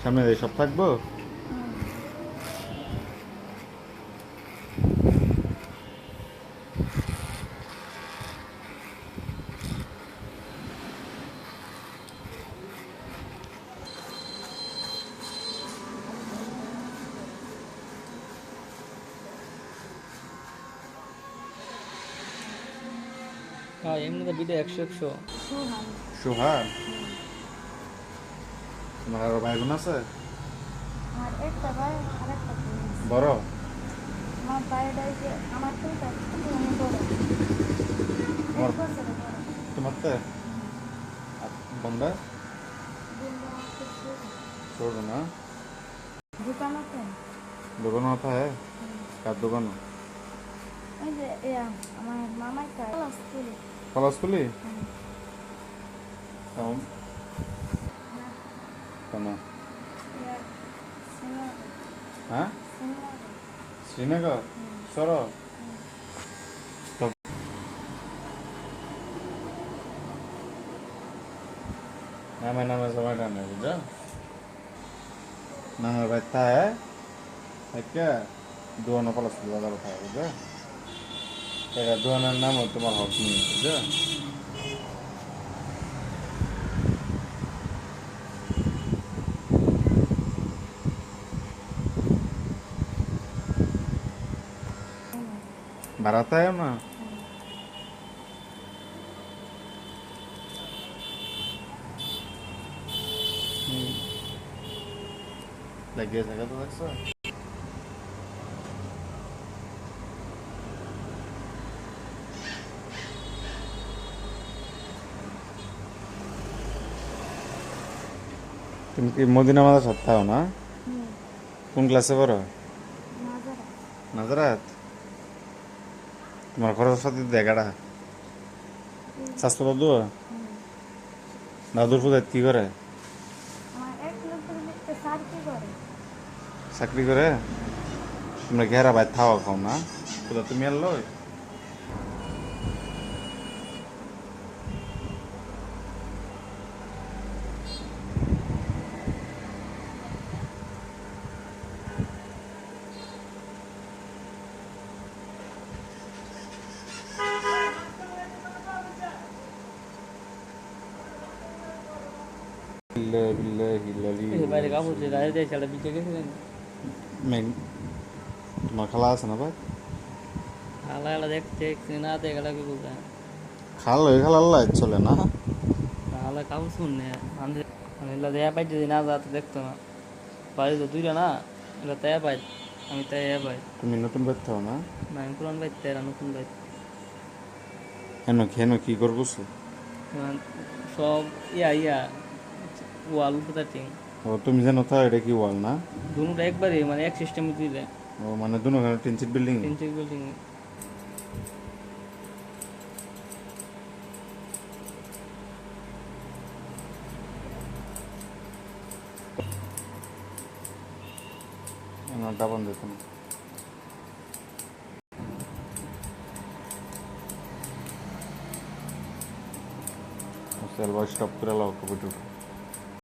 সামনে সব থাকবো। হ্যাঁ এমনিতে বিটা 100 সোহান, তোমার আরো ভাই বোন আছে? আর একটা ভাই আর একটা বোন আছে। বড়? আমার ভাইটা যে আমার থেকে একটু বড়, তোমার 1 বছরের বড়। তোমার তে আর বোনটা বোনটা খুব ছোট। ছোট না? দোকান আছে। দোকান মাথা হ্যাঁ? কার দোকান? ওই যে আমার মামাই কাজ স্কুলে। পলাশপুলি? কেন? হ্যাঁ, শ্রীনগর সর। নামে নামে সময় টানে বুঝছো? নামের ভাই থায় একটা দোয়ানো পলাশপুলি বাজার থাকে বুঝছো? এটা দোয়ানের নামও তোমার হক নেই বুঝছো? ভাড়াতে আয় না? লাগিয়ে থাকে তো দেখছো? তুমি কি মদিনা মাদার সাথে থাও না? কোন ক্লাসে পড়ো? নাজারাত? তোমার খরচ সাথে দেখাটা স্বাস্থ্য দাদু? দাদুর পূজায় কি করে? আমার এক লোক চাকরি করে। চাকরি করে? তোমরা ঘেরা ভাই থাওয়া খাও না? পূজা তুমি আর লই? বিল্লাহি বিল্লাহি লালি। এই বাইরে কাপড় যে রায় দিয়ে সেটা বিকে গেছিলেন। তোমার খালা আছে না ভাই? আলা আলা দেখতে না দেখে লাগে বলতে খাল ওই খালা আল্লাহ চলে না? আলা কাপড় শুননে আমি এলা দেয়া পাই যদি না যা তো দেখতো না বাড়ি তো দুইটা না এলা তাই পাই আমি তাই পাই তুমি নতুন বাইর থাও না? না আমি পুরান বাইর তাই নতুন বাইর হেন কি করবো? সব ইয়া ওয়াল উপদাটিং ও তুমি জানো তো এটা কি ওয়াল না? দুটা একবারে মানে এক সিস্টেমে দিলে ও মানে দুনো টিনচিট বিল্ডিং। 3 বিল্ডিং ডাবন দিত না। স্টপ করে লাও কপিটুর